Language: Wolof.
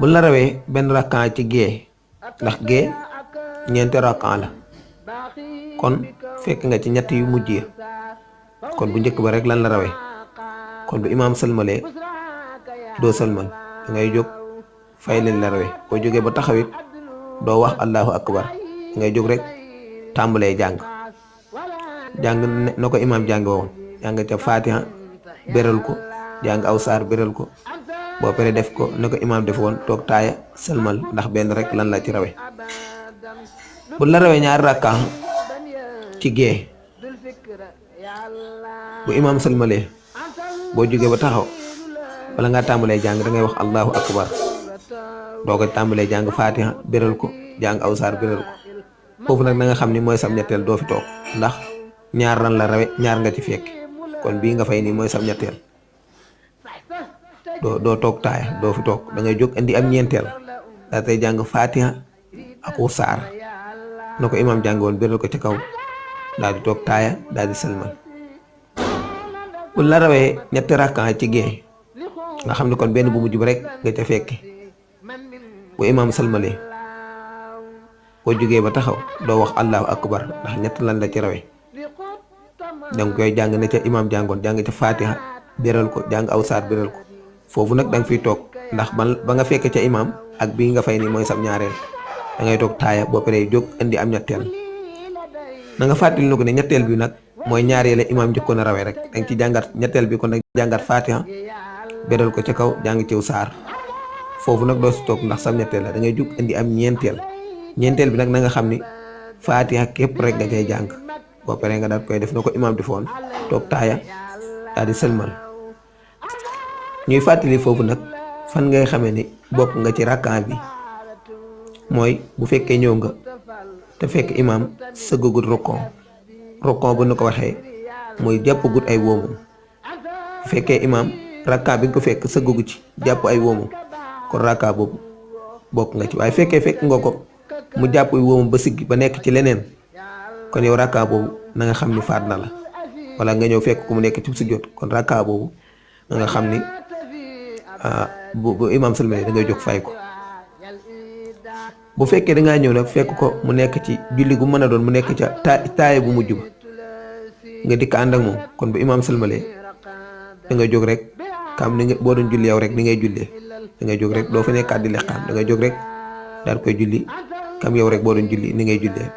bu la rawee benn rakkaan ci gée ndax gée ñeenti rakkaan la kon fekk nga ci ñett yu mujj ya kon bu njëkk ba rek lan la rawee kon bu imaam sëlmalee doo sëlmal da ngay jóg fay leen la rawee boo jógee ba taxawit doo wax allahu akbar da ngay jóg rek tàmbalee jàng na ko imaam jànge woon jàng ca fatiha béral ko jàng aw saar béral ko boo pare def ko na ko imaam def woon toog taaya sëlmal ndax benn rek lan la ci rawe bu la rawee ñaari rakkaa ci gée bu imaam sëlmalee boo jógee ba taxaw wala nga tàmbalee jàng da ngay wax allahu akbar doo ko tàmbalee jàng fatiha béral ko jàng aw saar béral ko foofu nag na nga xam ni mooy sam ñetteel doo fi toog ndax ñaar lan la rawe ñaar nga ci fekk kon bii nga fay nii mooy sam ñetteel doo toog taaya doo fi toog da ngay jóg indi am ñeenteel daa tey jàng fatiha ak saar na ko imaam jàng woon béral ko ci kaw daal di toog taaya daal di sëlmal bu la rawee ñetti rakkaan ci gée nga xam ne kon benn bu mujj bi rek nga ca fekke bu imaam sëlmalee boo jógee ba taxaw doo wax allahu akbar ndax ñett lan la ci rawee danga koy jàng ne ca imaam jàngoon jàng ca fatiha béral ko jàng aw saar béral ko foofu nag da nga fiy toog ndax ba nga fekk ca imaam ak bii nga fay ni mooy sam ñaareel da ngay toog taaya boo paree jóg indi am ñetteel na nga fàttali na ko ne ñetteel bi nag mooy ñaareel imaam njëkkoon a rawee rek da nga ci jàngat ñetteel bi kon nag jàngat fatiha béral ko ca kaw jàng ciw saar foofu nag doo si toog ndax sam ñetteel la da ngay jóg indi am ñeenteel bi nag na nga xam ni fatiha képp rek nga cay jàng boo paree nga daal koy def na ko imaam defoon toog taaya daal di sëlmal ñuy fàttali foofu nag fan ngay xamee ni bokk nga ci rakkaan bi mooy bu fekkee ñëw nga te fekk imaam sëggagut rokkon bu nu ko waxee mooy jàppagut ay woomam bu fekkee imaam rakkaan bi nga ko fekk sëggagu ci jàpp ay woomam kon rakkaan boobu bokk nga ci waaye fekk nga ko mu jàpp ay woomam ba siggi ba nekk ci leneen kon yow rakkaan boobu na nga xam ni faat na la wala nga ñëw fekk ko mu nekk ci sujjóot kon rakkaan boobu na nga xam ni bu imaam sëlmalee da ngay jóg fay ko bu fekkee da ngaa ñëw nag fekk ko mu nekk ci julli gu mën a doon mu nekk ca taaya bu mujj ba nga dikk ànd ak moom kon bu imaam sëlmalee da ngay jóg rek kam ni nga boo doon julli yow rek ni ngay jullee da ngay jóg rek doo fa nekkaat di liqaam da ngay jóg rek daal koy julli kam yow rek boo doon julli ni ngay jullee